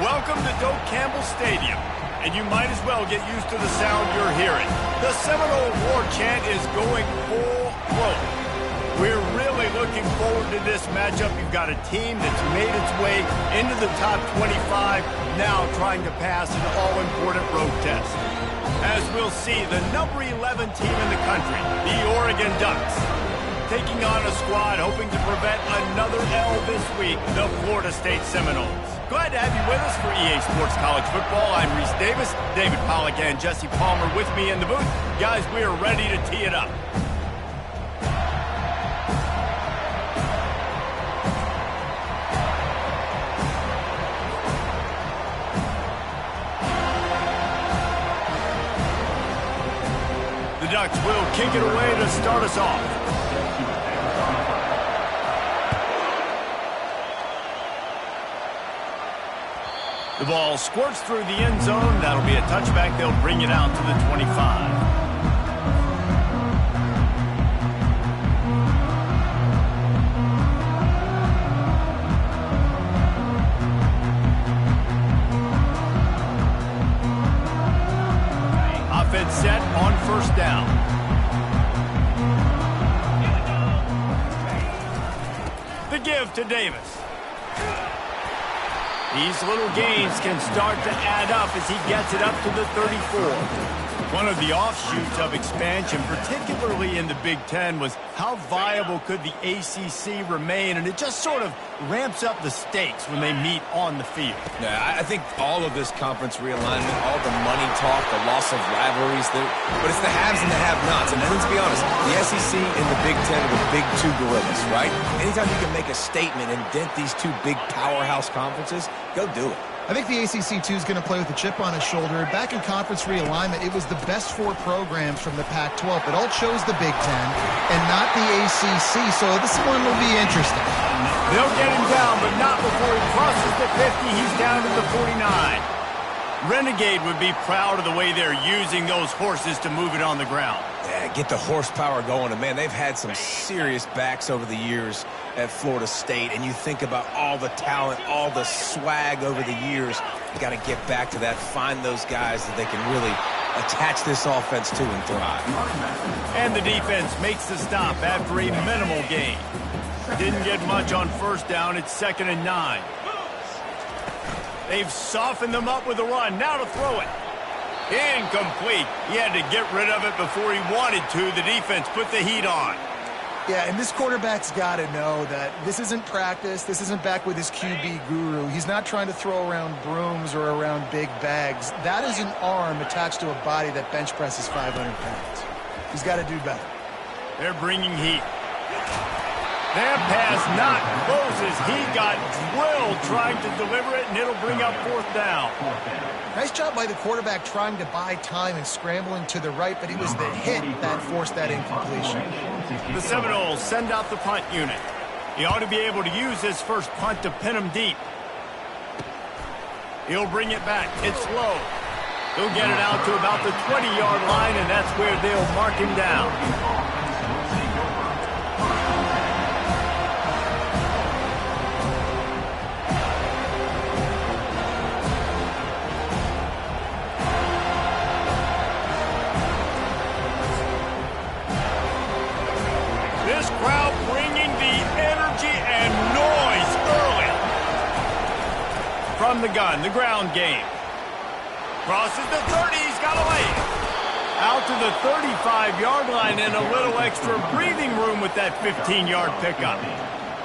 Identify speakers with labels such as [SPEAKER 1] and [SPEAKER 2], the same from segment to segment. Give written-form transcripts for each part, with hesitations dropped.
[SPEAKER 1] Welcome to Doak Campbell Stadium, and you might as well get used to the sound you're hearing. The Seminole War chant is going full throat. We're really looking forward to this matchup. You've got a team that's made its way into the top 25, now trying to pass an all-important road test. As we'll see, the number 11 team in the country, the Oregon Ducks, taking on a squad hoping to prevent another L this week, the Florida State Seminoles. Glad to have you with us for EA Sports College Football. I'm Reese Davis, David Pollack and Jesse Palmer with me in the booth. Guys, we are ready to tee it up. The Ducks will kick it away to start us off. The ball squirts through the end zone. That'll be a touchback. They'll bring it out to the 25. Offense set on first down. The give to Davis. These little gains can start to add up as he gets it up to the 34. One of the offshoots of expansion, particularly in the Big Ten, was how viable could the ACC remain, and it just sort of ramps up the stakes when they meet on the field.
[SPEAKER 2] Yeah, I think all of this conference realignment, all the money talk, the loss of rivalries, but it's the haves and the have-nots. And let's be honest, the SEC and the Big Ten are the big two gorillas, right? Anytime you can make a statement and dent these two big powerhouse conferences, go do it.
[SPEAKER 3] I think the ACC, too, is going to play with a chip on his shoulder. Back in conference realignment, it was the best four programs from the Pac-12, but all chose the Big Ten and not the ACC, so this one will be interesting.
[SPEAKER 1] They'll get him down, but not before he crosses the 50. He's down to the 49. Renegade would be proud of the way they're using those horses to move it on the ground.
[SPEAKER 2] Yeah, get the horsepower going. And, man, they've had some serious backs over the years at Florida State. And you think about all the talent, all the swag over the years. You got to get back to that, find those guys that they can really attach this offense to and thrive.
[SPEAKER 1] And the defense makes the stop after a minimal gain. Didn't get much on first down. It's 2nd and 9. They've softened them up with a run. Now to throw it. Incomplete. He had to get rid of it before he wanted to. The defense put the heat on.
[SPEAKER 3] Yeah, and this quarterback's got to know that this isn't practice. This isn't back with his QB guru. He's not trying to throw around brooms or around big bags. That is an arm attached to a body that bench presses 500 pounds. He's got to do better.
[SPEAKER 1] They're bringing heat. That pass not closes. He got drilled trying to deliver it, and it'll bring up 4th down.
[SPEAKER 3] Nice job by the quarterback trying to buy time and scrambling to the right, but it was the hit that forced that incompletion.
[SPEAKER 1] The Seminoles send out the punt unit. He ought to be able to use his first punt to pin him deep. He'll bring it back. It's low. He'll get it out to about the 20-yard line, and that's where they'll mark him down. This crowd bringing the energy and noise early. From the gun, the ground game. Crosses the 30, he's got away. Out to the 35-yard line and a little extra breathing room with that 15-yard pickup.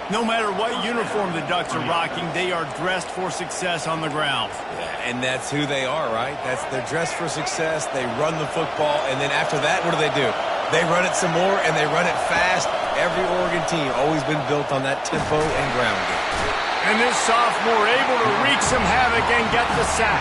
[SPEAKER 1] No matter what uniform the Ducks are rocking, they are dressed for success on the ground.
[SPEAKER 2] Yeah, and that's who they are, right? They're dressed for success. They run the football, and then after that, what do? They run it some more, and they run it fast. Every Oregon team always been built on that tempo and ground game.
[SPEAKER 1] And this sophomore able to wreak some havoc and get the sack.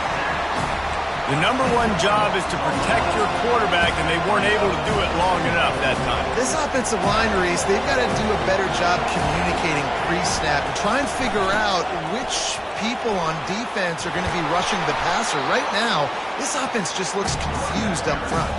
[SPEAKER 1] The #1 job is to protect your quarterback, and they weren't able to do it long enough that time.
[SPEAKER 3] This offensive line, Reese, they've got to do a better job communicating pre-snap and try and figure out which people on defense are going to be rushing the passer. Right now, this offense just looks confused up front.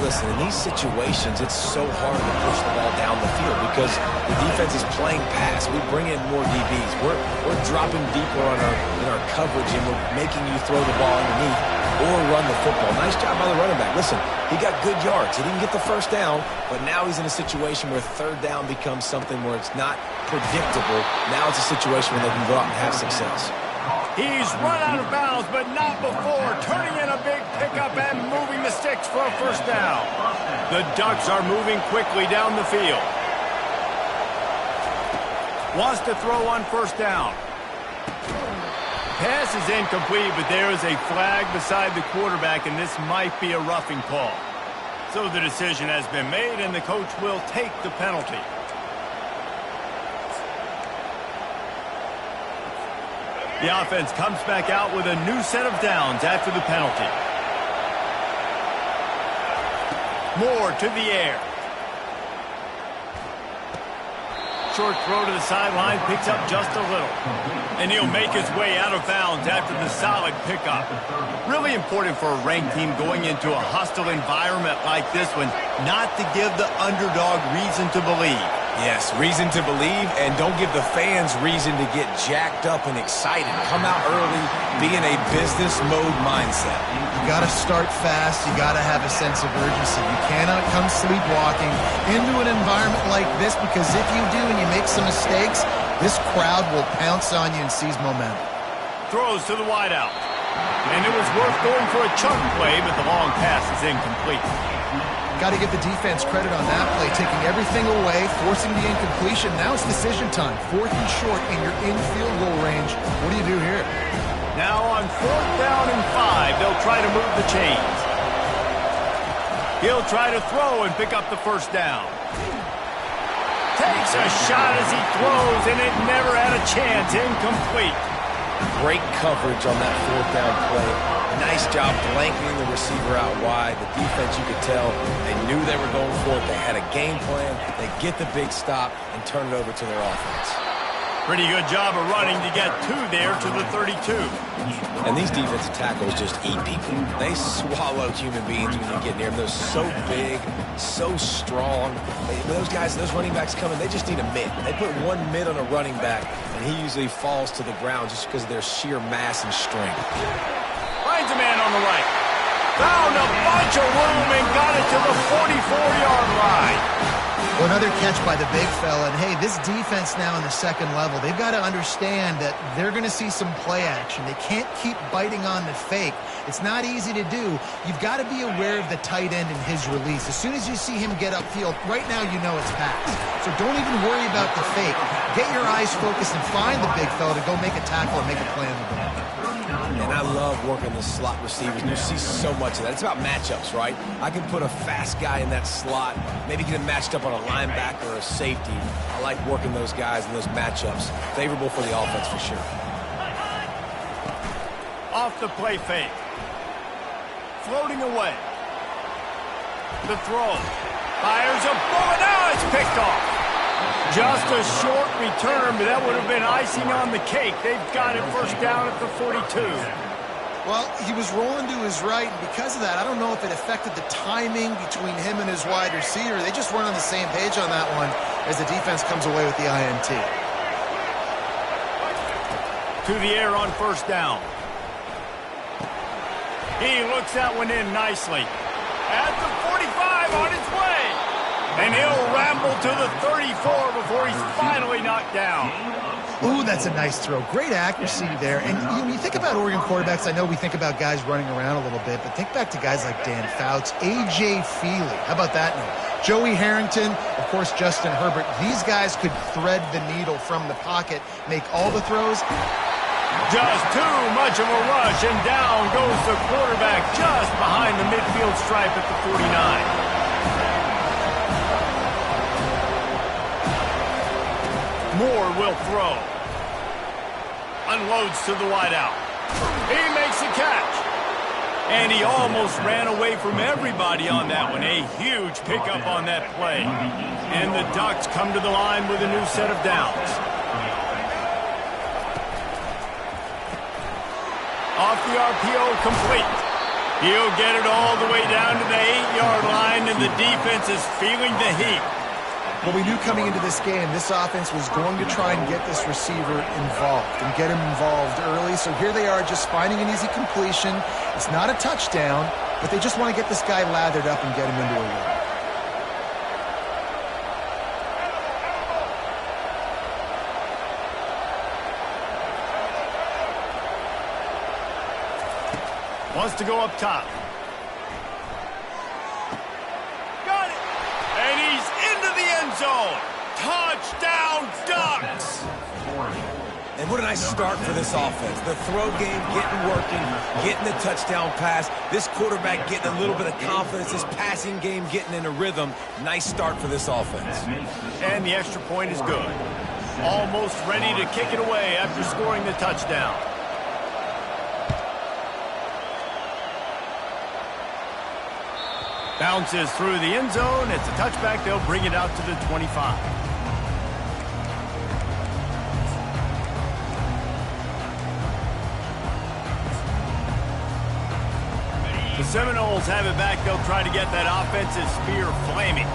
[SPEAKER 2] Listen, in these situations, it's so hard to push the ball down the field because the defense is playing pass. We bring in more DBs. We're dropping deeper in our coverage, and we're making you throw the ball underneath or run the football. Nice job by the running back. Listen, he got good yards. He didn't get the first down, but now he's in a situation where third down becomes something where it's not predictable. Now it's a situation where they can go out and have success.
[SPEAKER 1] He's run out of bounds, but not before. Turning in a big pickup and moving the sticks for a first down. The Ducks are moving quickly down the field. Wants to throw on first down. Pass is incomplete, but there is a flag beside the quarterback, and this might be a roughing call. So the decision has been made, and the coach will take the penalty. The offense comes back out with a new set of downs after the penalty. Moore to the air. Short throw to the sideline, picks up just a little. And he'll make his way out of bounds after the solid pickup. Really important for a ranked team going into a hostile environment like this one, not to give the underdog reason to believe.
[SPEAKER 2] Yes, reason to believe, and don't give the fans reason to get jacked up and excited. Come out early, be in a business mode mindset.
[SPEAKER 3] You got to start fast. You got to have a sense of urgency. You cannot come sleepwalking into an environment like this, because if you do and you make some mistakes, this crowd will pounce on you and seize momentum.
[SPEAKER 1] Throws to the wideout. And it was worth going for a chunk play, but the long pass is incomplete.
[SPEAKER 3] Got to give the defense credit on that play, taking everything away, forcing the incompletion. Now it's decision time. 4th and short, and you're in field goal range. What do you do here?
[SPEAKER 1] Now on 4th down and 5, they'll try to move the chains. He'll try to throw and pick up the first down. Takes a shot as he throws, and it never had a chance. Incomplete.
[SPEAKER 2] Great coverage on that 4th down play. Nice job blanketing the receiver out wide. The defense, you could tell, they knew they were going for it. They had a game plan. They get the big stop and turn it over to their offense.
[SPEAKER 1] Pretty good job of running to get 2 there to the 32.
[SPEAKER 2] And these defensive tackles just eat people. They swallow human beings when you get near them. They're so big, so strong. Those guys, those running backs coming, they just need a mid. They put one mid on a running back, and he usually falls to the ground just because of their sheer mass and strength.
[SPEAKER 1] Finds a man on the right. Found a bunch of room and got it to the 44-yard line.
[SPEAKER 3] Well, another catch by the big fella. And, hey, this defense now in the second level, they've got to understand that they're going to see some play action. They can't keep biting on the fake. It's not easy to do. You've got to be aware of the tight end and his release. As soon as you see him get upfield, right now you know it's pass. So don't even worry about the fake. Get your eyes focused and find the big fella to go make a tackle and make a play on the ball.
[SPEAKER 2] And I love working the slot receivers. You see so much of that. It's about matchups, right? I can put a fast guy in that slot, maybe get him matched up on a linebacker or a safety. I like working those guys in those matchups. Favorable for the offense for sure.
[SPEAKER 1] Off the play fake. Floating away. The throw. Fires a bullet. Now it's picked off. Just a short return, but that would have been icing on the cake. They've got it first down at the 42.
[SPEAKER 3] Well, he was rolling to his right, and because of that, I don't know if it affected the timing between him and his wide receiver. They just weren't on the same page on that one as the defense comes away with the INT.
[SPEAKER 1] To the air on first down. He looks that one in nicely. At the 45 on his way. And he'll ramble to the 34 before he's finally knocked down.
[SPEAKER 3] Ooh, that's a nice throw. Great accuracy there. And when you think about Oregon quarterbacks, I know we think about guys running around a little bit, but think back to guys like Dan Fouts, A.J. Feely. How about that name? Joey Harrington, of course, Justin Herbert. These guys could thread the needle from the pocket, make all the throws.
[SPEAKER 1] Just too much of a rush, and down goes the quarterback just behind the midfield stripe at the 49. Moore will throw. Unloads to the wideout. He makes a catch. And he almost ran away from everybody on that one. A huge pickup on that play. And the Ducks come to the line with a new set of downs. Off the RPO, complete. He'll get it all the way down to the 8-yard line, and the defense is feeling the heat.
[SPEAKER 3] Well, we knew coming into this game, this offense was going to try and get this receiver involved and get him involved early. So here they are just finding an easy completion. It's not a touchdown, but they just want to get this guy lathered up and get him into a run.
[SPEAKER 1] Wants to go up top. Got it. And he's into the end zone. Touchdown Ducks.
[SPEAKER 2] And what a nice start for this offense. The throw game getting working, getting the touchdown pass. This quarterback getting a little bit of confidence. This passing game getting in a rhythm. Nice start for this offense.
[SPEAKER 1] And the extra point is good. Almost ready to kick it away after scoring the touchdown. Bounces through the end zone. It's a touchback. They'll bring it out to the 25. The Seminoles have it back. They'll try to get that offensive spear flaming.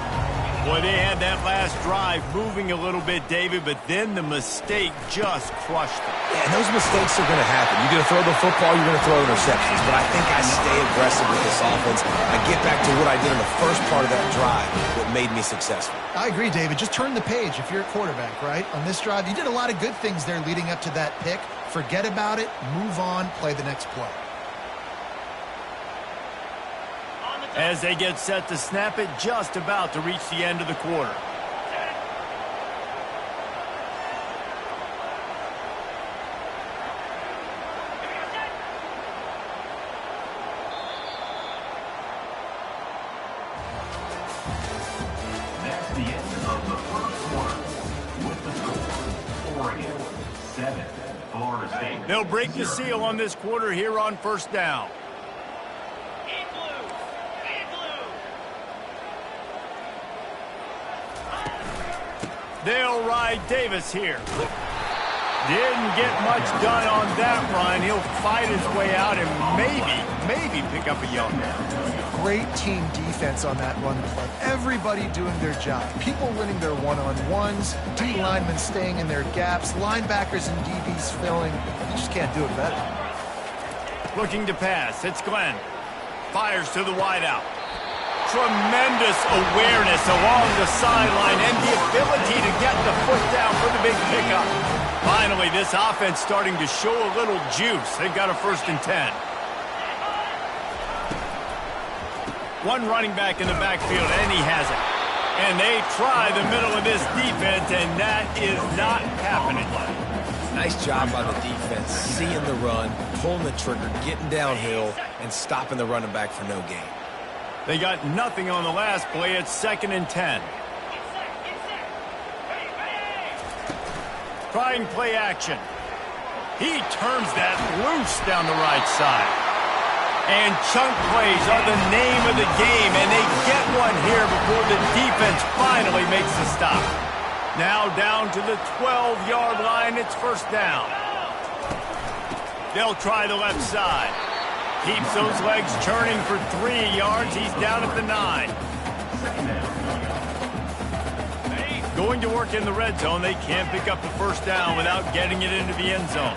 [SPEAKER 1] Boy, they had that last drive moving a little bit, David, but then the mistake just crushed them.
[SPEAKER 2] Yeah, and those mistakes are going to happen. You're going to throw the football, you're going to throw interceptions. But I think I stay aggressive with this offense. I get back to what I did in the first part of that drive that made me successful.
[SPEAKER 3] I agree, David. Just turn the page if you're a quarterback, right? On this drive, you did a lot of good things there leading up to that pick. Forget about it, move on, play the next play.
[SPEAKER 1] As they get set to snap it, just about to reach the end of the quarter.
[SPEAKER 4] That's the end of the first quarter. With the score, Oregon 7, Florida State.
[SPEAKER 1] They'll break the seal on this quarter here on first down. They'll ride Davis here. Didn't get much done on that run. He'll fight his way out and maybe pick up a yard.
[SPEAKER 3] Great team defense on that run play. Everybody doing their job. People winning their one-on-ones, D linemen staying in their gaps, linebackers and DBs filling. You just can't do it better.
[SPEAKER 1] Looking to pass. It's Glenn. Fires to the wideout. Tremendous awareness along the sideline and the ability to get the foot down for the big pickup. Finally, this offense starting to show a little juice. They've got a 1st and 10. One running back in the backfield, and he has it. And they try the middle of this defense, and that is not happening.
[SPEAKER 2] Nice job by the defense, seeing the run, pulling the trigger, getting downhill, and stopping the running back for no gain.
[SPEAKER 1] They got nothing on the last play. It's 2nd and 10. Trying play action. He turns that loose down the right side. And chunk plays are the name of the game, and they get one here before the defense finally makes the stop. Now down to the 12-yard line. It's 1st down. They'll try the left side. Keeps those legs churning for 3 yards. He's down at the 9. Going to work in the red zone. They can't pick up the 1st down without getting it into the end zone.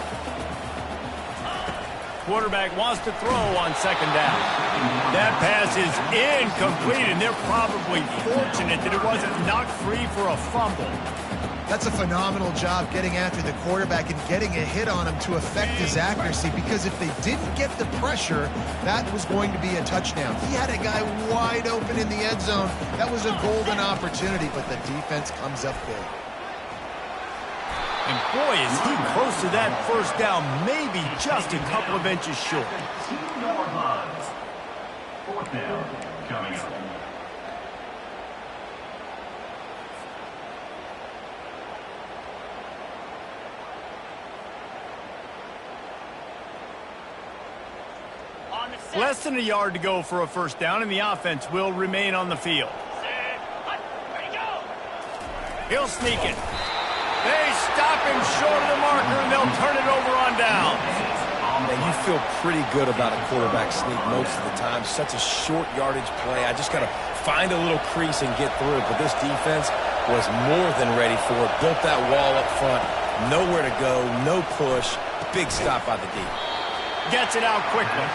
[SPEAKER 1] Quarterback wants to throw on 2nd down. That pass is incomplete, and they're probably fortunate that it wasn't knocked free for a fumble.
[SPEAKER 3] That's a phenomenal job getting after the quarterback and getting a hit on him to affect his accuracy, because if they didn't get the pressure, that was going to be a touchdown. He had a guy wide open in the end zone. That was a golden opportunity, but the defense comes up big.
[SPEAKER 1] And boy, is he close to that 1st down, maybe just a couple of inches short.
[SPEAKER 4] 2-yard lines. 4th down coming up.
[SPEAKER 1] Less than a yard to go for a 1st down, and the offense will remain on the field. He'll sneak it. They stop him short of the marker, and they'll turn it over on down.
[SPEAKER 2] Man, you feel pretty good about a quarterback sneak most of the time. Such a short yardage play. I just got to find a little crease and get through it. But this defense, was more than ready for it. Built that wall up front. Nowhere to go, no push. Big stop by the D.
[SPEAKER 1] Gets it out quickly.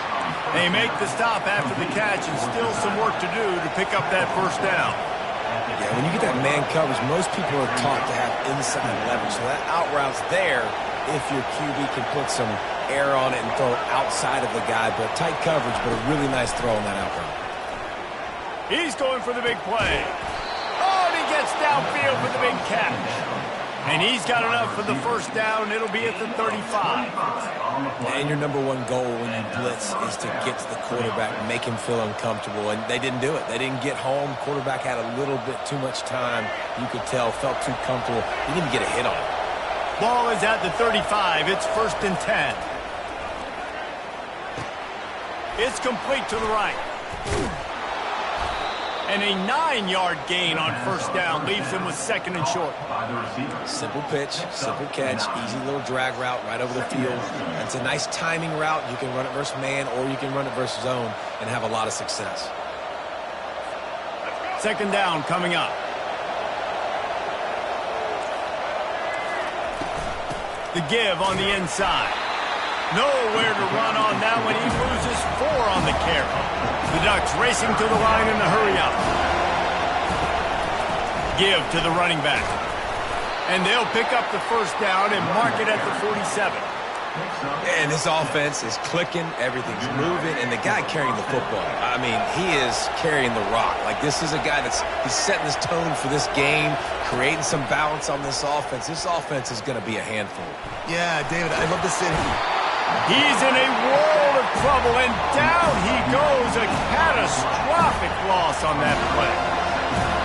[SPEAKER 1] They make the stop after the catch and still some work to do to pick up that first down.
[SPEAKER 2] Yeah, when you get that man coverage, most people are taught to have inside leverage. So that out route's there if your QB can put some air on it and throw it outside of the guy. But tight coverage, but a really nice throw on that out route.
[SPEAKER 1] He's going for the big play. Oh, and he gets downfield for the big catch. And he's got enough for the first down. It'll be at the 35.
[SPEAKER 2] And your number one goal when you blitz is to get to the quarterback, make him feel uncomfortable. And they didn't do it. They didn't get home. Quarterback had a little bit too much time. You could tell, felt too comfortable. He didn't even get a hit on it.
[SPEAKER 1] Ball is at the 35. It's 1st and 10. It's complete to the right. And a 9-yard gain on first down leaves him with 2nd and short.
[SPEAKER 2] Simple pitch, simple catch, easy little drag route right over the field. It's a nice timing route. You can run it versus man or you can run it versus zone and have a lot of success.
[SPEAKER 1] 2nd down coming up. The give on the inside. Nowhere to run on that one. He loses 4 on the carry. The Ducks racing to the line in the hurry-up. Give to the running back. And they'll pick up the first down and mark it at the 47.
[SPEAKER 2] And this offense is clicking, everything's moving, and the guy carrying the football, I mean, he is carrying the rock. Like, this is a guy he's setting this tone for this game, creating some balance on this offense. This offense is going to be a handful.
[SPEAKER 3] Yeah, David, I love to sit here.
[SPEAKER 1] He's in a world of trouble, and down he goes. A catastrophic loss on that play.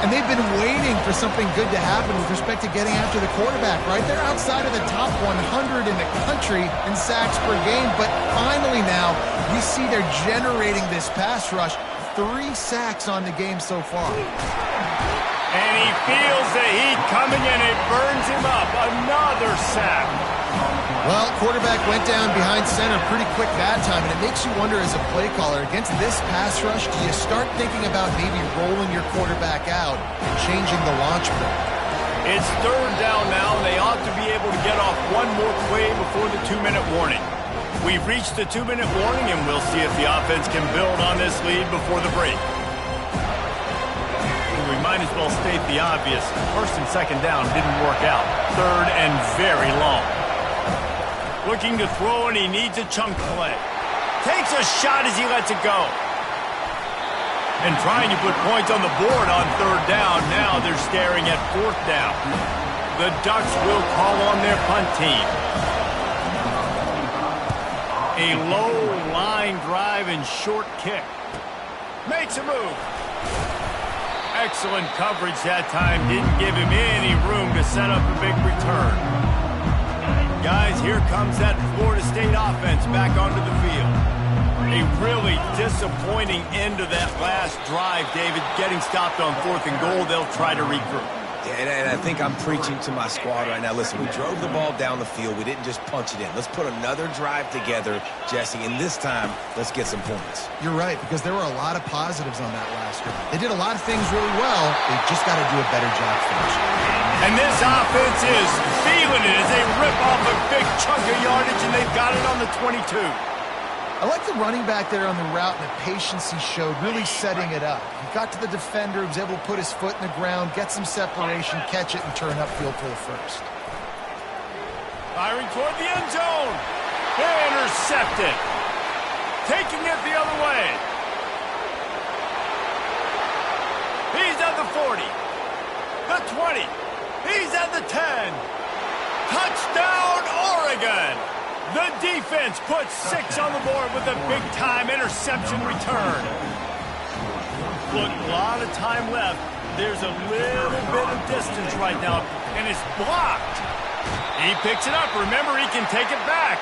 [SPEAKER 3] And they've been waiting for something good to happen with respect to getting after the quarterback, right? They're outside of the top 100 in the country in sacks per game, but finally now we see they're generating this pass rush. 3 sacks on the game so far.
[SPEAKER 1] And he feels the heat coming and it burns him up. Another sack.
[SPEAKER 3] Well, quarterback went down behind center pretty quick that time, and it makes you wonder as a play caller, against this pass rush, do you start thinking about maybe rolling your quarterback out and changing the launch point?
[SPEAKER 1] It's 3rd down now, and they ought to be able to get off one more play before the 2-minute warning. We've reached the 2-minute warning, and we'll see if the offense can build on this lead before the break. We might as well state the obvious. 1st and 2nd down didn't work out. 3rd and very long. Looking to throw, and he needs a chunk play. Takes a shot as he lets it go. And trying to put points on the board on 3rd down. Now they're staring at 4th down. The Ducks will call on their punt team. A low line drive and short kick. Makes a move. Excellent coverage that time. Didn't give him any room to set up a big return. Guys, here comes that Florida State offense back onto the field. A really disappointing end of that last drive, David. Getting stopped on 4th and goal, they'll try to regroup.
[SPEAKER 2] Yeah, and I think I'm preaching to my squad right now. Listen, we drove the ball down the field. We didn't just punch it in. Let's put another drive together, Jesse, and this time, let's get some points.
[SPEAKER 3] You're right, because there were a lot of positives on that last drive. They did a lot of things really well. They've just got to do a better job finishing.
[SPEAKER 1] And this offense is feeling it as they rip off a big chunk of yardage, and they've got it on the 22.
[SPEAKER 3] I like the running back there on the route and the patience he showed, really setting it up. He got to the defender, he was able to put his foot in the ground, get some separation, catch it, and turn upfield for the first.
[SPEAKER 1] Firing toward the end zone. Intercepted. Taking it the other way. He's at the 40. The 20. He's at the 10. Touchdown, Oregon. The defense puts 6 on the board with a big-time interception return. Look, a lot of time left. There's a little bit of distance right now, and it's blocked. He picks it up. Remember, he can take it back.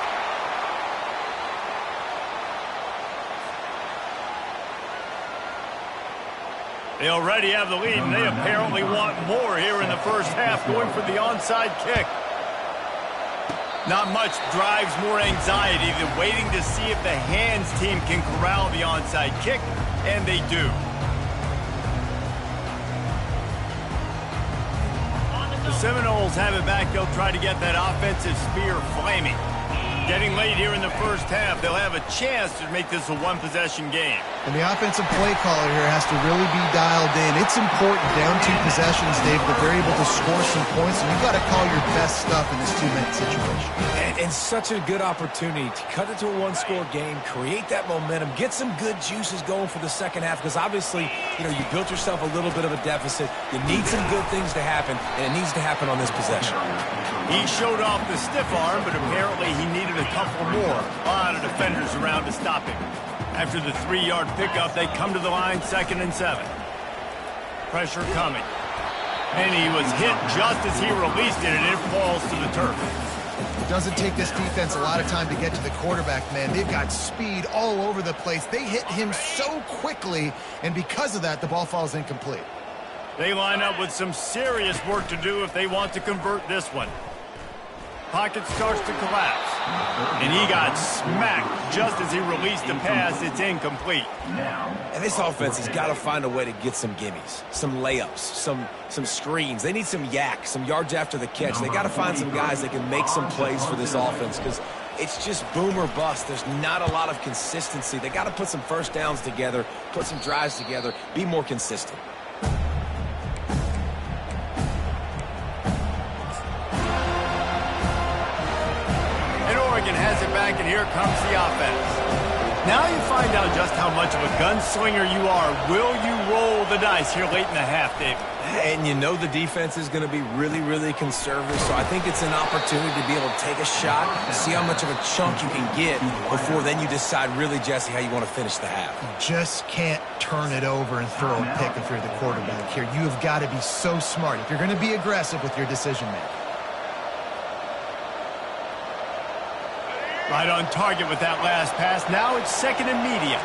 [SPEAKER 1] They already have the lead, and they apparently want more here in the first half, going for the onside kick. Not much drives more anxiety than waiting to see if the hands team can corral the onside kick, and they do. The Seminoles have it back. They'll try to get that offensive spear flaming. Getting late here in the first half, they'll have a chance to make this a one-possession game.
[SPEAKER 3] And the offensive play caller here has to really be dialed in. It's important down 2 possessions, Dave, that they're able to score some points, and you've got to call your best stuff in this 2-minute situation.
[SPEAKER 2] And such a good opportunity to cut it to a one-score game, create that momentum, get some good juices going for the second half, because obviously, you built yourself a little bit of a deficit. You need some good things to happen, and it needs to happen on this possession.
[SPEAKER 1] He showed off the stiff arm, but apparently he needed a couple more. A lot of defenders around to stop him. After the 3-yard pickup, they come to the line, 2nd and 7. Pressure coming. And he was hit just as he released it, and it falls to the turf.
[SPEAKER 3] It doesn't take this defense a lot of time to get to the quarterback, man. They've got speed all over the place. They hit him so quickly, and because of that, the ball falls incomplete.
[SPEAKER 1] They line up with some serious work to do if they want to convert this one. Pocket starts to collapse. And he got smacked just as he released the pass. It's incomplete.
[SPEAKER 2] And this offense has got to find a way to get some gimmies, some layups, some screens. They need some yak, some yards after the catch. They got to find some guys that can make some plays for this offense, because it's just boom or bust. There's not a lot of consistency. They got to put some first downs together, put some drives together, be more consistent.
[SPEAKER 1] Has it back, and here comes the offense. Now you find out just how much of a gunslinger you are. Will you roll the dice here late in the half, David?
[SPEAKER 2] And the defense is going to be really, really conservative, so I think it's an opportunity to be able to take a shot, see how much of a chunk you can get before then you decide really, Jesse, how you want to finish the half.
[SPEAKER 3] You just can't turn it over and throw a pick if you're the quarterback here. You have got to be so smart if you're going to be aggressive with your decision-making.
[SPEAKER 1] Right on target with that last pass. Now it's 2nd and medium.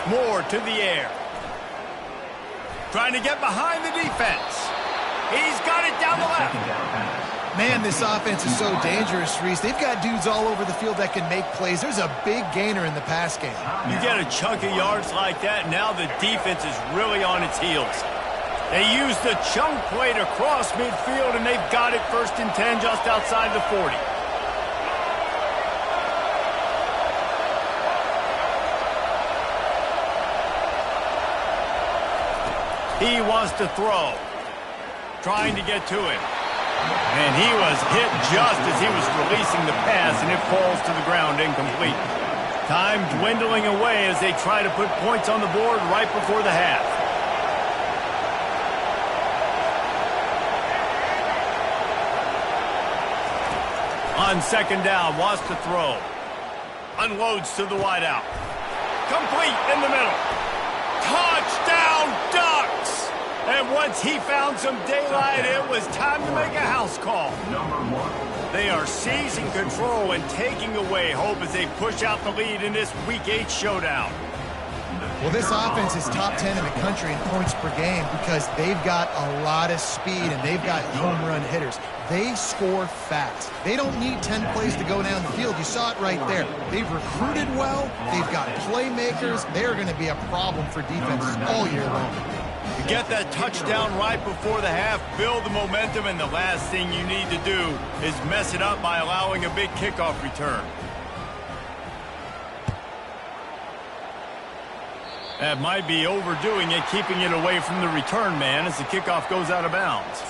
[SPEAKER 1] Moore to the air. Trying to get behind the defense. He's got it down the left.
[SPEAKER 3] Man, this offense is so dangerous, Reese. They've got dudes all over the field that can make plays. There's a big gainer in the pass game.
[SPEAKER 1] You get a chunk of yards like that, now the defense is really on its heels. They use the chunk play to cross midfield, and they've got it 1st and 10 just outside the 40. He wants to throw. Trying to get to him. And he was hit just as he was releasing the pass, and it falls to the ground incomplete. Time dwindling away as they try to put points on the board right before the half. On 2nd down, wants to throw. Unloads to the wideout. Complete in the middle. Touchdown, Ducks! And once he found some daylight, it was time to make a house call. They are seizing control and taking away hope as they push out the lead in this Week 8 showdown.
[SPEAKER 3] Well, this offense is top 10 in the country in points per game because they've got a lot of speed and they've got home run hitters. They score fast. They don't need 10 plays to go down the field. You saw it right there. They've recruited well. They've got playmakers. They're going to be a problem for defenses all year long.
[SPEAKER 1] You get that touchdown right before the half, build the momentum, and the last thing you need to do is mess it up by allowing a big kickoff return. That might be overdoing it, keeping it away from the return man as the kickoff goes out of bounds.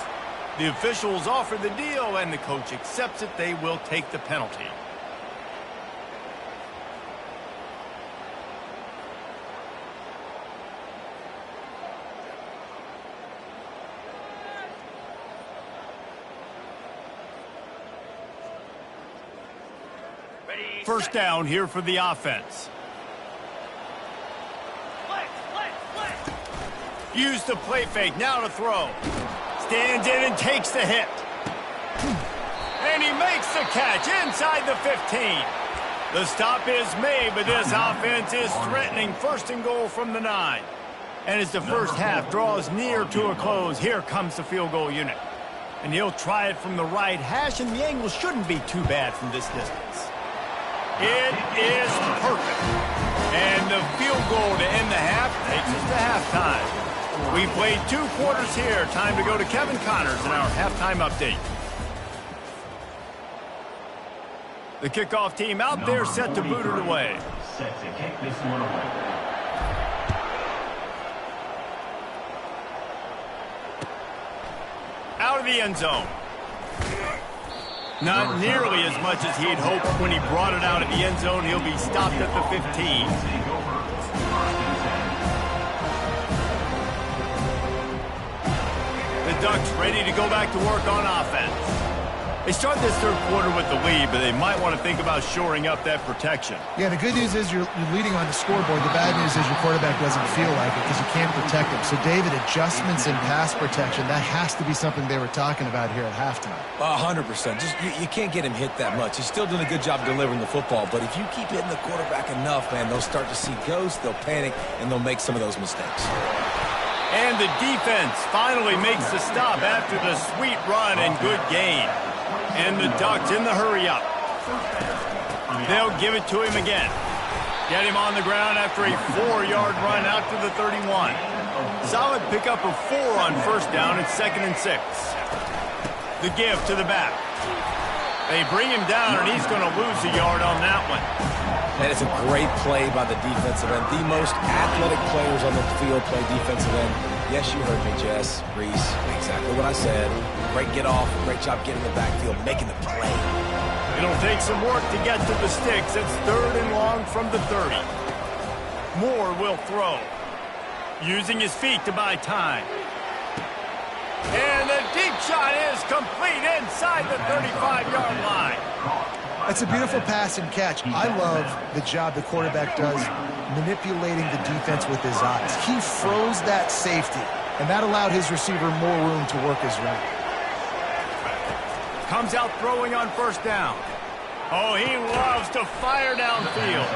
[SPEAKER 1] The officials offer the deal, and the coach accepts it. They will take the penalty. First down here for the offense. Use the play fake, now to throw. Stands in and takes the hit. And he makes the catch inside the 15. The stop is made, but this offense is threatening 1st and goal from the 9. And as the first half draws near to a close, here comes the field goal unit. And he'll try it from the right hash, and the angle shouldn't be too bad from this distance. It is perfect. And the field goal to end the half takes us to halftime. We played 2 quarters here. Time to go to Kevin Connors in our halftime update. The kickoff team out there set to boot it away.
[SPEAKER 4] Set to kick this one away.
[SPEAKER 1] Out of the end zone. Not nearly as much as he'd hoped when he brought it out of the end zone. He'll be stopped at the 15. The Ducks ready to go back to work on offense. They start this third quarter with the lead, but they might want to think about shoring up that protection.
[SPEAKER 3] Yeah, the good news is you're leading on the scoreboard. The bad news is your quarterback doesn't feel like it because you can't protect him. So, David, adjustments in pass protection, that has to be something they were talking about here at halftime.
[SPEAKER 2] 100%. Just you can't get him hit that much. He's still doing a good job delivering the football, but if you keep hitting the quarterback enough, man, they'll start to see ghosts, they'll panic, and they'll make some of those mistakes.
[SPEAKER 1] And the defense finally makes the stop after the sweet run and good gain. And the Ducks in the hurry-up. They'll give it to him again. Get him on the ground after a 4-yard run out to the 31. Solid pickup of 4 on first down. It's 2nd and 6. The give to the back. They bring him down, and he's going to lose a yard on that one.
[SPEAKER 2] That is a great play by the defensive end. The most athletic players on the field play defensive end. Yes, you heard me, Jess, Reese. Exactly what I said. Great get off. Great job getting the backfield, making the play.
[SPEAKER 1] It'll take some work to get to the sticks. It's 3rd and long from the 30. Moore will throw. Using his feet to buy time. And the deep shot is complete inside the 35-yard line.
[SPEAKER 3] That's a beautiful pass and catch. I love the job the quarterback does manipulating the defense with his eyes. He froze that safety, and that allowed his receiver more room to work his route.
[SPEAKER 1] Comes out throwing on first down. Oh, he loves to fire downfield.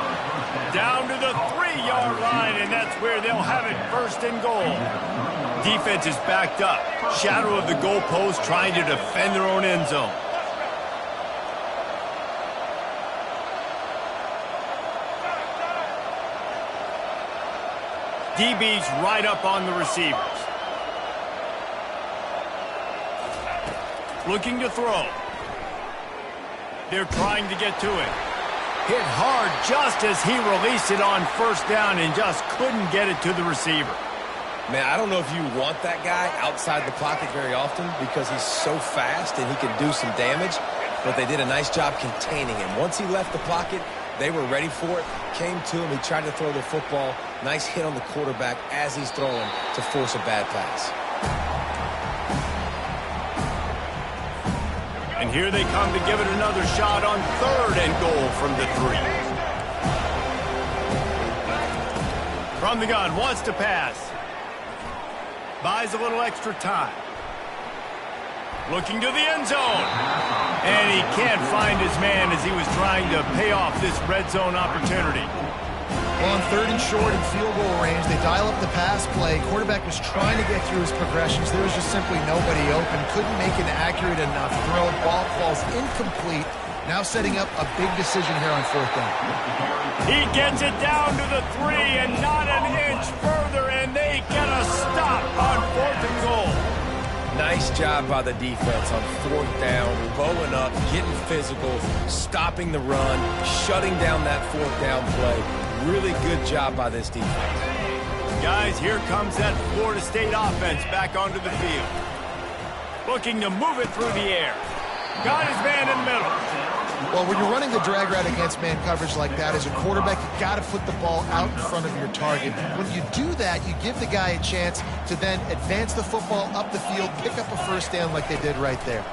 [SPEAKER 1] Down to the 3-yard line, and that's where they'll have it 1st and goal. Defense is backed up. Shadow of the goalpost trying to defend their own end zone. DB's right up on the receivers. Looking to throw. They're trying to get to it. Hit hard just as he released it on first down and just couldn't get it to the receiver.
[SPEAKER 2] Man, I don't know if you want that guy outside the pocket very often because he's so fast and he can do some damage, but they did a nice job containing him. Once he left the pocket, they were ready for it, came to him, he tried to throw the football. Nice hit on the quarterback as he's throwing to force a bad pass.
[SPEAKER 1] And here they come to give it another shot on 3rd and goal from the 3. From the gun, wants to pass. Buys a little extra time. Looking to the end zone. And he can't find his man as he was trying to pay off this red zone opportunity.
[SPEAKER 3] Well, on 3rd and short and field goal range, they dial up the pass play. Quarterback was trying to get through his progressions. There was just simply nobody open. Couldn't make an accurate enough throw. Ball falls incomplete. Now setting up a big decision here on 4th down.
[SPEAKER 1] He gets it down to the 3 and not an inch further, and they get a stop on 4th and goal.
[SPEAKER 2] Nice job by the defense on 4th down, bowing up, getting physical, stopping the run, shutting down that 4th down play. Really good job by this defense.
[SPEAKER 1] Guys, here comes that Florida State offense back onto the field. Looking to move it through the air. Got his man in the middle.
[SPEAKER 3] Well, when you're running the drag route against man coverage like that, as a quarterback, you got to put the ball out in front of your target. When you do that, you give the guy a chance to then advance the football up the field, pick up a first down like they did right there.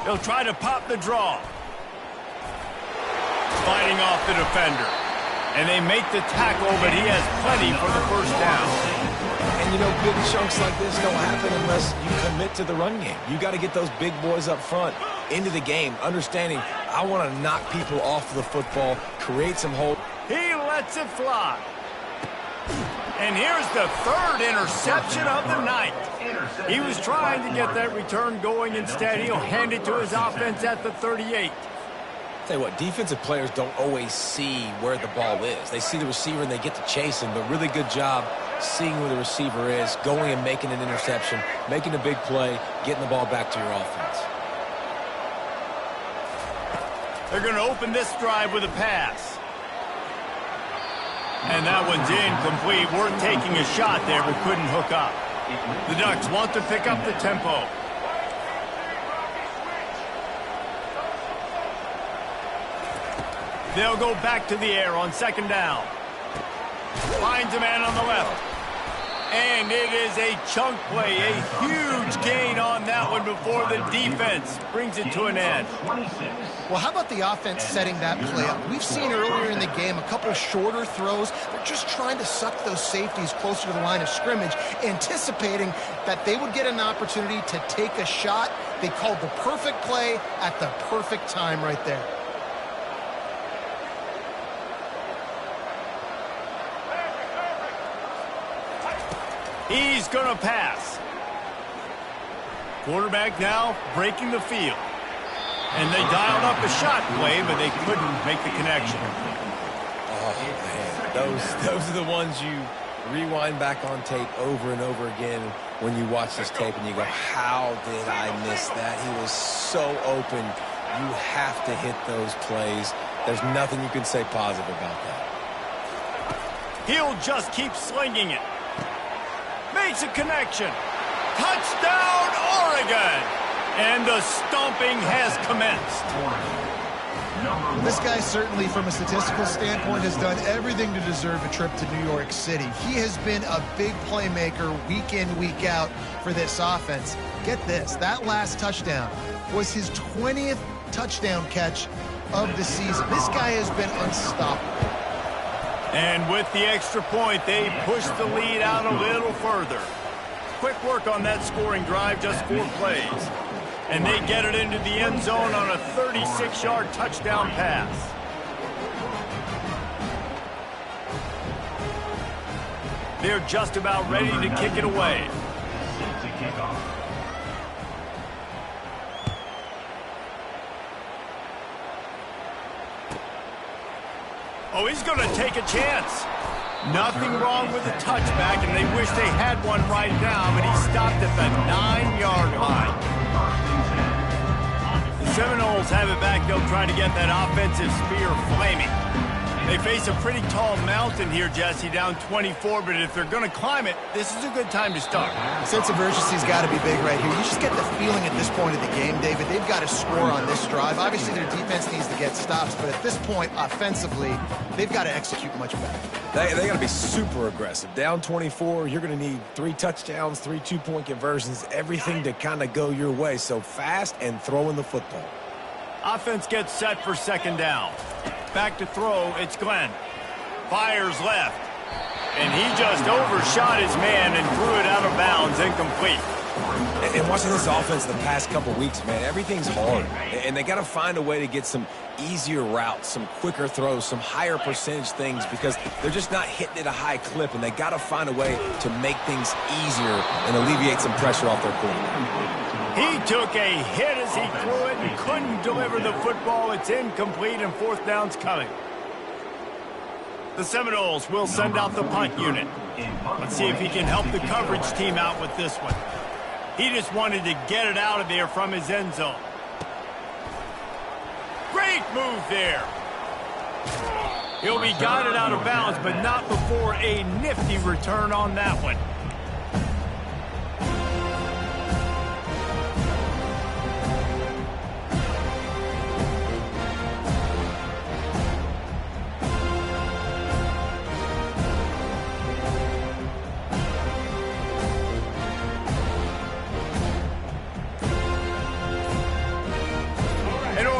[SPEAKER 1] He'll try to pop the draw. Fighting off the defender. And they make the tackle, but he has plenty for the first down.
[SPEAKER 2] And, you know, big chunks like this don't happen unless you commit to the run game. You got to get those big boys up front into the game, understanding I want to knock people off the football, create some hope.
[SPEAKER 1] He lets it fly. And here's the 3rd interception of the night. He was trying to get that return going. Instead, he'll hand it to his offense at the 38.
[SPEAKER 2] Tell you what, defensive players don't always see where the ball is. They see the receiver and they get to chase him, but really good job seeing where the receiver is, going and making an interception, making a big play, getting the ball back to your offense.
[SPEAKER 1] They're going to open this drive with a pass. And that one's incomplete. Worth taking a shot there, but couldn't hook up. The Ducks want to pick up the tempo. They'll go back to the air on second down. Finds a man on the left. And it is a chunk play, a huge gain on that one before the defense brings it to an end.
[SPEAKER 3] Well, how about the offense setting that play up? We've seen earlier in the game a couple shorter throws. They're just trying to suck those safeties closer to the line of scrimmage, anticipating that they would get an opportunity to take a shot. They called the perfect play at the perfect time right there.
[SPEAKER 1] He's going to pass. Quarterback now breaking the field. And they dialed up a shot play, but they couldn't make the connection.
[SPEAKER 2] Oh, man. Those are the ones you rewind back on tape over and over again when you watch this tape and you go, how did I miss that? He was so open. You have to hit those plays. There's nothing you can say positive about that.
[SPEAKER 1] He'll just keep slinging it. Makes a connection. Touchdown, Oregon! And the stomping has commenced.
[SPEAKER 3] This guy certainly, from a statistical standpoint, has done everything to deserve a trip to New York City. He has been a big playmaker week in, week out for this offense. Get this, that last touchdown was his 20th touchdown catch of the season. This guy has been unstoppable.
[SPEAKER 1] And with the extra point, they push the lead out a little further. Quick work on that scoring drive, just 4 plays. And they get it into the end zone on a 36-yard touchdown pass. They're just about ready to kick it away.
[SPEAKER 4] Set to kick off.
[SPEAKER 1] Oh, he's going to take a chance. Nothing wrong with the touchback, and they wish they had one right now, but he stopped at the 9-yard line. The Seminoles have it back. They'll try to get that offensive spear flaming. They face a pretty tall mountain here, Jesse, down 24, but if they're going to climb it, this is a good time to start.
[SPEAKER 3] The sense of urgency's got to be big right here. You just get the feeling at this point of the game, David, they've got to score on this drive. Obviously, their defense needs to get stops, but at this point, offensively, they've got to execute much better.
[SPEAKER 2] They got to be super aggressive. Down 24, you're going to need 3 touchdowns, 3 2-point conversions, everything to kind of go your way. So fast and throwing the football.
[SPEAKER 1] Offense gets set for second down. Back to throw, it's Glenn. Fires left. And he just overshot his man and threw it out of bounds, incomplete.
[SPEAKER 2] And watching this offense the past couple weeks, man, everything's hard. And they got to find a way to get some easier routes, some quicker throws, some higher percentage things because they're just not hitting at a high clip. And they got to find a way to make things easier and alleviate some pressure off their quarterback.
[SPEAKER 1] He took a hit as he threw it and couldn't deliver the football. It's incomplete and 4th down's coming. The Seminoles will send out the punt unit. Let's see if he can help the coverage team out with this one. He just wanted to get it out of there from his end zone. Great move there. He'll be guided out of bounds, but not before a nifty return on that one.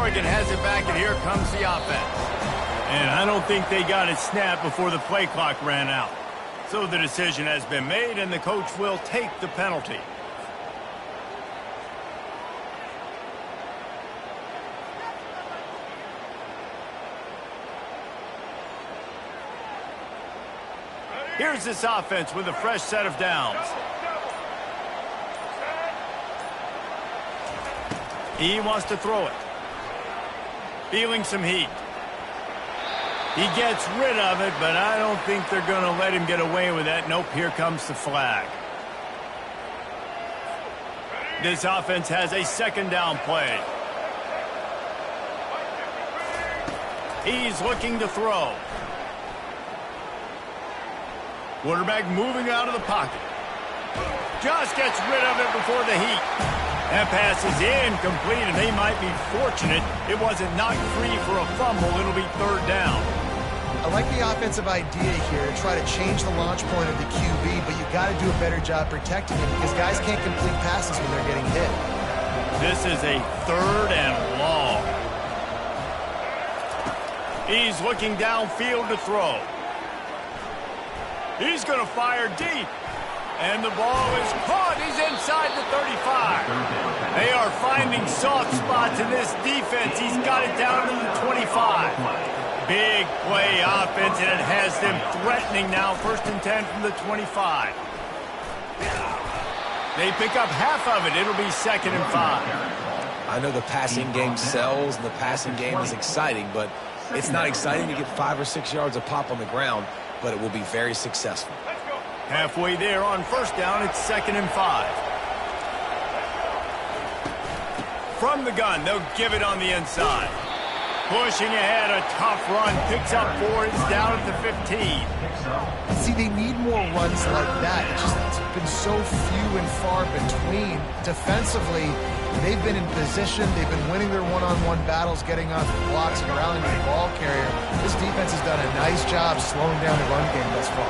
[SPEAKER 1] Oregon has it back, and here comes the offense. And I don't think they got it snapped before the play clock ran out. So the decision has been made, and the coach will take the penalty. Here's this offense with a fresh set of downs. He wants to throw it. Feeling some heat. He gets rid of it, but I don't think they're going to let him get away with that. Nope, here comes the flag. This offense has a second down play. He's looking to throw. Quarterback moving out of the pocket. Just gets rid of it before the heat. That pass is incomplete, and they might be fortunate it wasn't knocked free for a fumble. It'll be third down.
[SPEAKER 3] I like the offensive idea here to try to change the launch point of the QB, but you got to do a better job protecting him because guys can't complete passes when they're getting hit.
[SPEAKER 1] This is a third and long. He's looking downfield to throw. He's going to fire deep. And the ball is caught. He's inside the 35. They are finding soft spots in this defense. He's got it down to the 25. Big play offense, and it has them threatening now. 1st and 10 from the 25. They pick up half of it. It'll be 2nd and 5.
[SPEAKER 2] I know the passing game sells, and the passing game is exciting, but it's not exciting to get 5 or 6 yards a pop on the ground, but it will be very successful.
[SPEAKER 1] Halfway there on 1st down, it's 2nd and 5. From the gun, they'll give it on the inside. Pushing ahead, a tough run, picks up 4, it's down at the 15.
[SPEAKER 3] See, they need more runs like that. It's been so few and far between. Defensively, they've been in position. They've been winning their one-on-one battles, getting off the blocks and rallying the ball carrier. This defense has done a nice job slowing down the run game thus far.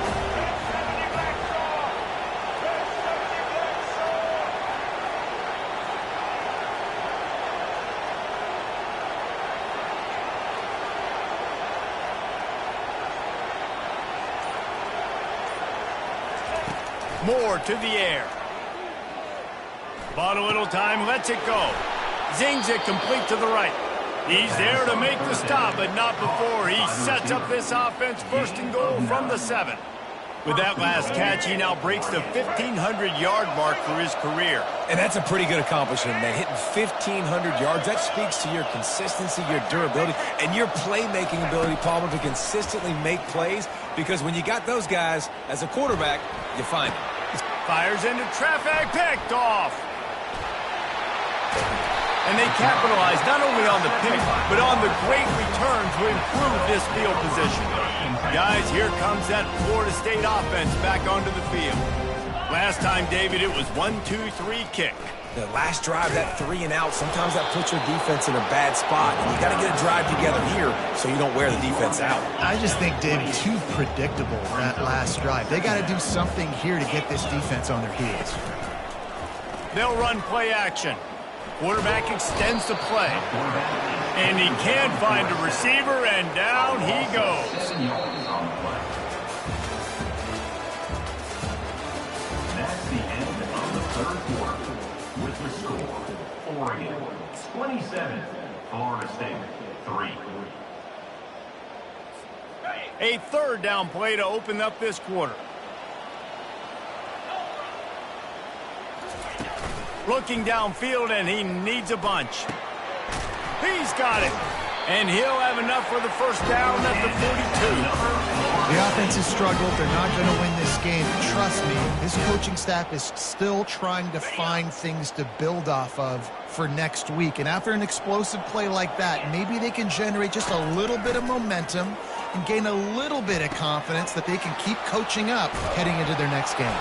[SPEAKER 1] Moore to the air. Bought a little time, lets it go. Zings it complete to the right. He's there to make the stop, but not before. He sets up this offense 1st and goal from the 7. With that last catch, he now breaks the 1,500-yard mark for his career.
[SPEAKER 2] And that's a pretty good accomplishment, man. Hitting 1,500 yards, that speaks to your consistency, your durability, and your playmaking ability, Palmer, to consistently make plays. Because when you got those guys as a quarterback, you find them.
[SPEAKER 1] Fires into traffic, picked off. And they capitalize not only on the pick, but on the great return to improve this field position. Guys, here comes that Florida State offense back onto the field. Last time, David, it was 1-2-3 kick.
[SPEAKER 2] The last drive, that 3 and out, sometimes that puts your defense in a bad spot. And you got to get a drive together here so you don't wear the defense out.
[SPEAKER 3] I just think, Dave, too predictable, that last drive. They got to do something here to get this defense on their heels.
[SPEAKER 1] They'll run play action. Quarterback extends the play. And he can't find a receiver, and down he goes.
[SPEAKER 4] That's the end of the 3rd quarter. With the score, Oregon 27, Florida State 3.
[SPEAKER 1] A 3rd down play to open up this quarter. Looking downfield, and he needs a bunch. He's got it. And he'll have enough for the 1st down at the 42.
[SPEAKER 3] The offense has struggled. They're not going to win this game. Trust me, this coaching staff is still trying to find things to build off of for next week. And after an explosive play like that, maybe they can generate just a little bit of momentum and gain a little bit of confidence that they can keep coaching up heading into their next game.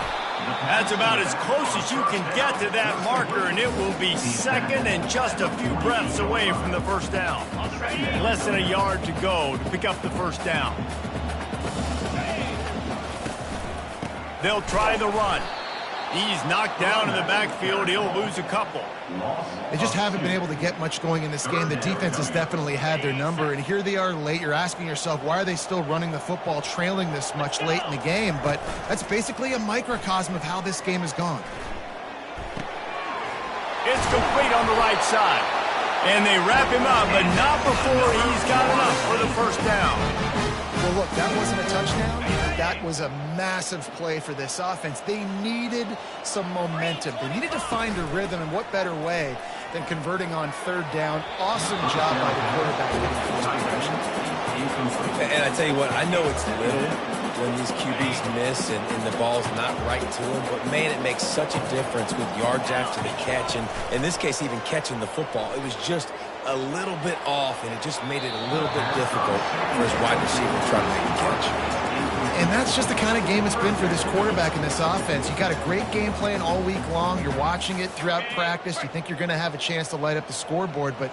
[SPEAKER 1] That's about as close as you can get to that marker, and it will be 2nd and just a few breaths away from the 1st down. Less than a yard to go to pick up the 1st down. They'll try the run. He's knocked down in the backfield. He'll lose a couple.
[SPEAKER 3] They just haven't been able to get much going in this game. The defense has definitely had their number, and here they are late. You're asking yourself, why are they still running the football, trailing this much late in the game? But that's basically a microcosm of how this game has gone.
[SPEAKER 1] It's complete on the right side. And they wrap him up, but not before he's got enough for the 1st down.
[SPEAKER 3] Well, look, that wasn't a touchdown. That was a massive play for this offense. They needed some momentum. They needed to find a rhythm, and what better way than converting on 3rd down. Awesome job by the quarterback getting forced possession.
[SPEAKER 2] And I tell you what, I know it's little when these QBs miss and the ball's not right to them, but man, it makes such a difference with yards after the catch, and in this case, even catching the football. It was just a little bit off, and it just made it a little bit difficult for his wide receiver to try to make a catch.
[SPEAKER 3] And that's just the kind of game it's been for this quarterback in this offense. You got a great game plan all week long. You're watching it throughout practice. You think you're going to have a chance to light up the scoreboard, but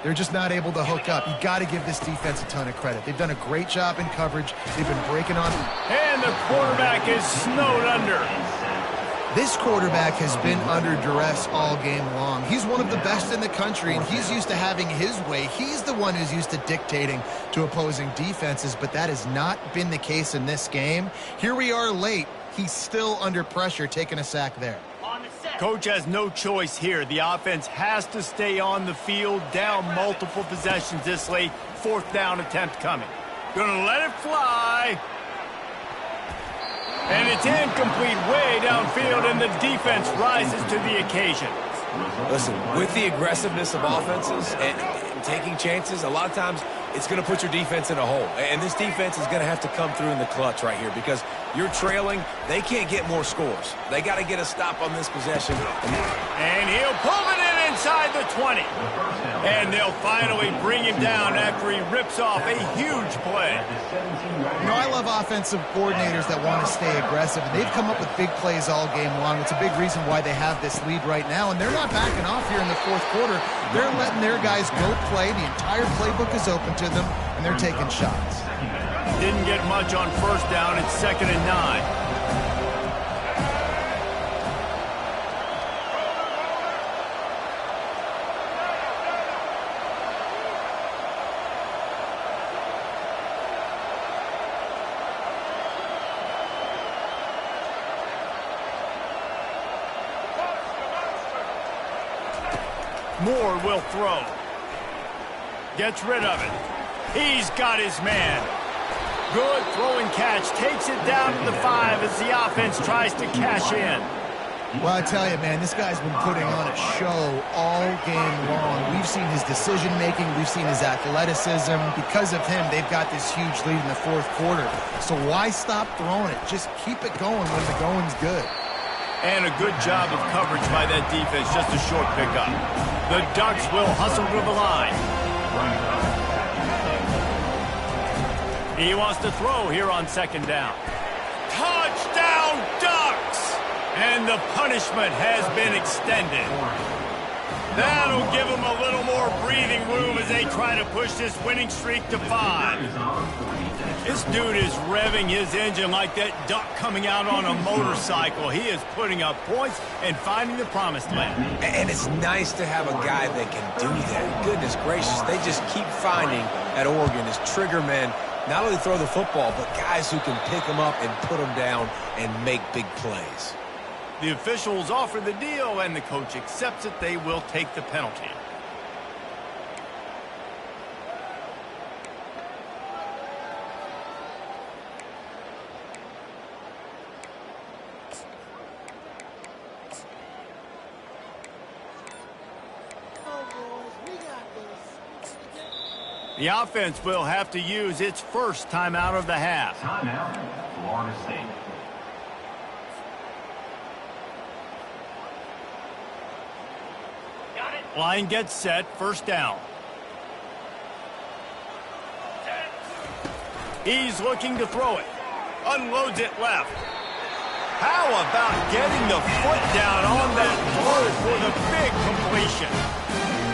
[SPEAKER 3] they're just not able to hook up. You got to give this defense a ton of credit. They've done a great job in coverage. They've been breaking on.
[SPEAKER 1] And the quarterback is snowed under.
[SPEAKER 3] This quarterback has been under duress all game long. He's one of the best in the country, and he's used to having his way. He's the one who's used to dictating to opposing defenses, but that has not been the case in this game. Here we are late. He's still under pressure, taking a sack there.
[SPEAKER 1] Coach has no choice here. The offense has to stay on the field, down multiple possessions this late. 4th down attempt coming. Gonna let it fly. And it's incomplete way downfield, and the defense rises to the occasion.
[SPEAKER 2] Listen, with the aggressiveness of offenses and taking chances, a lot of times it's going to put your defense in a hole. And this defense is going to have to come through in the clutch right here because you're trailing. They can't get more scores. They got to get a stop on this possession.
[SPEAKER 1] And he'll pull it in inside the 20. And they'll finally bring him down after he rips off a huge play.
[SPEAKER 3] You know, I love offensive coordinators that want to stay aggressive, and they've come up with big plays all game long. It's a big reason why they have this lead right now, and they're not backing off here in the 4th quarter. They're letting their guys go play. The entire playbook is open to them, and they're taking shots.
[SPEAKER 1] Didn't get much on 1st down. It's 2nd and 9. Moore will throw. Gets rid of it. He's got his man. Good throwing catch. Takes it down to the 5 as the offense tries to cash in.
[SPEAKER 3] Well, I tell you, man, this guy's been putting on a show all game long. We've seen his decision-making. We've seen his athleticism. Because of him, they've got this huge lead in the 4th quarter. So why stop throwing it? Just keep it going when the going's good.
[SPEAKER 1] And a good job of coverage by that defense. Just a short pickup. The Ducks will hustle to the line. He wants to throw here on 2nd down. Touchdown, Ducks! And the punishment has been extended. That'll give them a little more breathing room as they try to push this winning streak to 5. This dude is revving his engine like that duck coming out on a motorcycle. He is putting up points and finding the promised land.
[SPEAKER 2] And it's nice to have a guy that can do that. Goodness gracious, they just keep finding at Oregon as trigger men, not only throw the football, but guys who can pick them up and put them down and make big plays.
[SPEAKER 1] The officials offer the deal, and the coach accepts it. They will take the penalty. The offense will have to use its first timeout of the half.
[SPEAKER 4] Timeout, Florida State.
[SPEAKER 1] Line gets set, 1st down. He's looking to throw it. Unloads it left. How about getting the foot down on that throw for the big completion?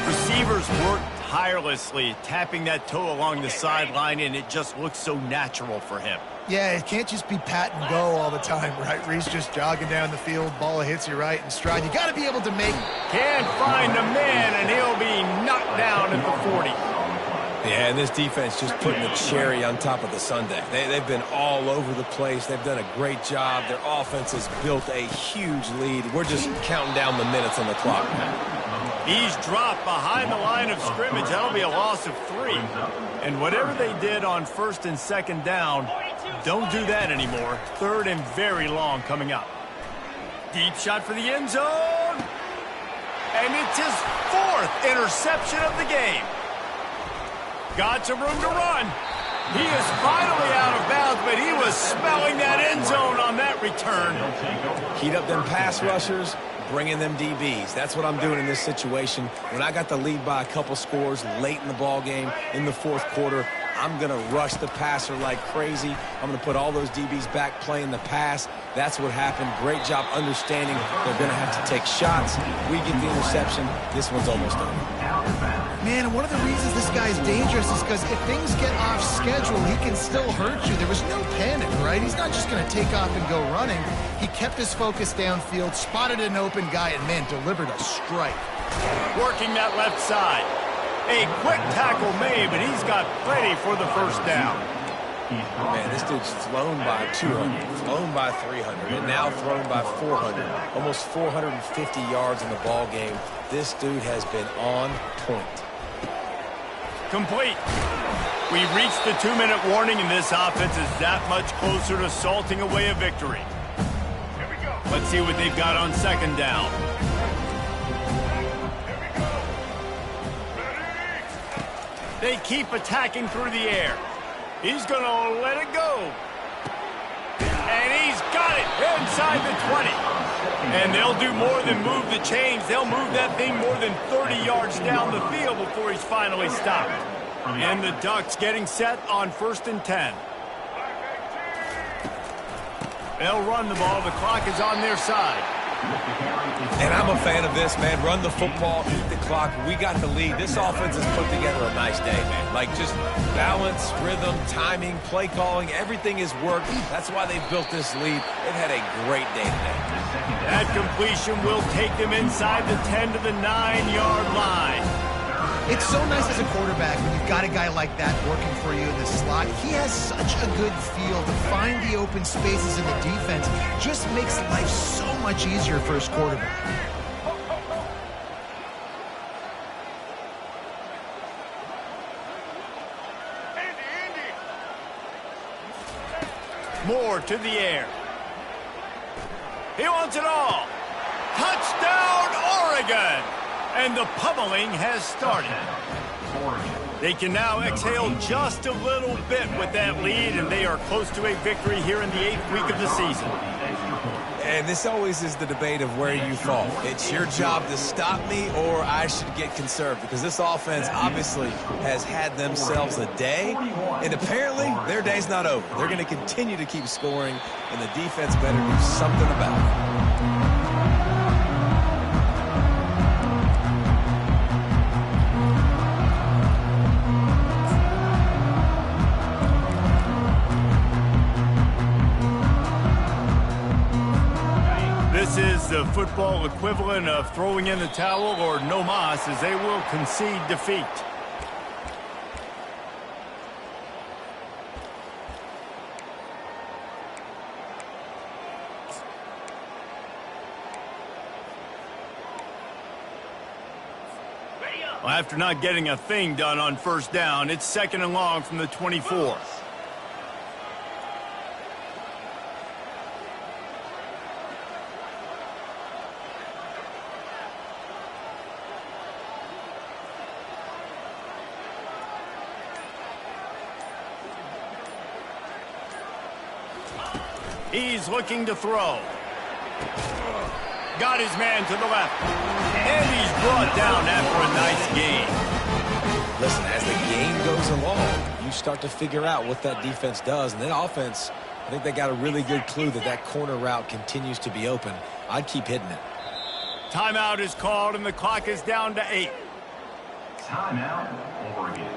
[SPEAKER 1] Receivers work tirelessly, tapping that toe along the sideline, and it just looks so natural for him.
[SPEAKER 3] Yeah, it can't just be pat and go all the time, right? Reese just jogging down the field, ball hits you right in stride. You got to be able to make.
[SPEAKER 1] Can't find a man, and he'll be knocked down at the 40.
[SPEAKER 2] Yeah, and this defense just putting the cherry on top of the sundae. They've been all over the place. They've done a great job. Their offense has built a huge lead. We're just counting down the minutes on the clock.
[SPEAKER 1] He's dropped behind the line of scrimmage. That'll be a loss of 3. And whatever they did on 1st and 2nd down, don't do that anymore. 3rd and very long coming up. Deep shot for the end zone. And it's his 4th interception of the game. Got some room to run. He is finally out of bounds, but he was smelling that end zone on that return.
[SPEAKER 2] Heat up them pass rushers, bring in them DBs. That's what I'm doing in this situation. When I got the lead by a couple scores late in the ball game in the fourth quarter, I'm going to rush the passer like crazy. I'm going to put all those DBs back playing the pass. That's what happened. Great job understanding they're going to have to take shots. We get the interception. This one's almost over.
[SPEAKER 3] Man, one of the reasons this guy's dangerous is because if things get off schedule, he can still hurt you. There was no panic, right? He's not just going to take off and go running. He kept his focus downfield, spotted an open guy, and, man, delivered a strike.
[SPEAKER 1] Working that left side. A quick tackle made, but he's got plenty for the first down.
[SPEAKER 2] Man, this dude's flown by 200, flown by 300, and now thrown by 400. Almost 450 yards in the ball game. This dude has been on point.
[SPEAKER 1] Complete. We reached the 2-minute warning, and this offense is that much closer to salting away a victory. Here we go. Let's see what they've got on second down. They keep attacking through the air. He's going to let it go. And he's got it inside the 20. And they'll do more than move the chains. They'll move that thing more than 30 yards down the field before he's finally stopped. And the Ducks getting set on 1st and 10. They'll run the ball. The clock is on their side.
[SPEAKER 2] And I'm a fan of this, man. Run the football, eat the clock. We got the lead. This offense has put together a nice day, man. Like, just balance, rhythm, timing, play calling, everything has worked. That's why they've built this lead. They've had a great day today.
[SPEAKER 1] That completion will take them inside the 10 to the 9-yard line.
[SPEAKER 3] It's so nice as a quarterback when you've got a guy like that working for you in the slot. He has such a good feel to find the open spaces in the defense. Just makes life so much easier for his quarterback.
[SPEAKER 1] Moore to the air. He wants it all. Touchdown, Oregon! And the pummeling has started. They can now exhale just a little bit with that lead, and they are close to a victory here in the 8th week of the season.
[SPEAKER 2] And this always is the debate of where you fall. It's your job to stop me, or I should get conserved, because this offense obviously has had themselves a day, and apparently their day's not over. They're going to continue to keep scoring, and the defense better do something about it.
[SPEAKER 1] This is the football equivalent of throwing in the towel or no mas, as they will concede defeat. Well, after not getting a thing done on first down, it's 2nd and long from the 24. He's looking to throw. Got his man to the left. And he's brought down after a nice gain.
[SPEAKER 2] Listen, as the game goes along, you start to figure out what that defense does. And that offense, I think they got a really good clue that that corner route continues to be open. I'd keep hitting it.
[SPEAKER 1] Timeout is called, and the clock is down to 8.
[SPEAKER 4] Timeout, Oregon.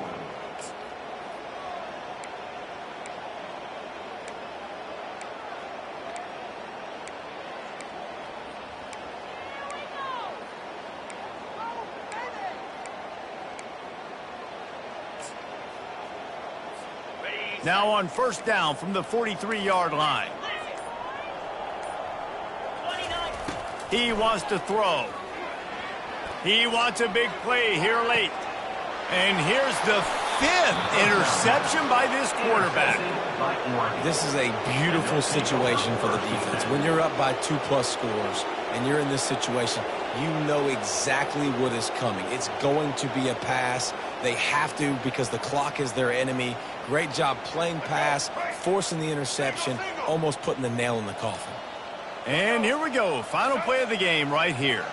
[SPEAKER 1] Now on first down from the 43-yard line. He wants to throw. He wants a big play here late. And here's the 5th interception by this quarterback.
[SPEAKER 2] This is a beautiful situation for the defense. When you're up by 2+ scores and you're in this situation, you know exactly what is coming. It's going to be a pass. They have to because the clock is their enemy. Great job playing pass, forcing the interception, almost putting the nail in the coffin.
[SPEAKER 1] And here we go. Final play of the game right here.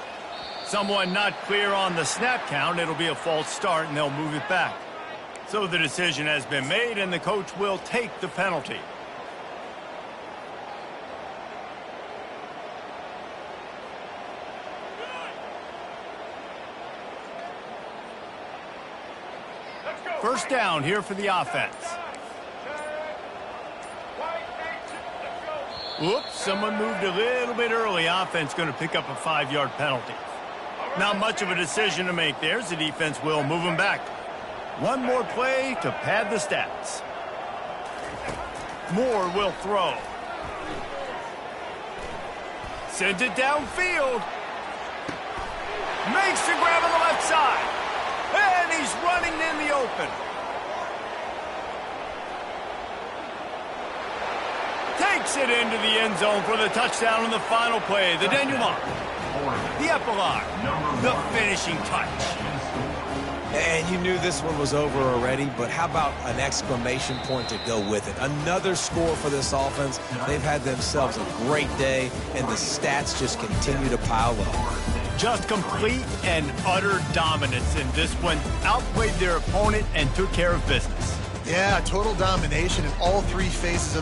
[SPEAKER 1] Someone not clear on the snap count. It'll be a false start, and they'll move it back. So the decision has been made, and the coach will take the penalty. First down here for the offense. Oops, someone moved a little bit early. Offense going to pick up a 5-yard penalty. Not much of a decision to make there, as the defense will move him back. One more play to pad the stats. Moore will throw. Sends it downfield. Makes the grab on the left side. And he's running in the open. Takes it into the end zone for the touchdown on the final play. The denouement. The epilogue. The finishing touch.
[SPEAKER 2] And you knew this one was over already, but how about an exclamation point to go with it? Another score for this offense. They've had themselves a great day, and the stats just continue to pile up.
[SPEAKER 1] Just complete and utter dominance in this one. Outplayed their opponent and took care of business.
[SPEAKER 3] Yeah, total domination in all three phases of the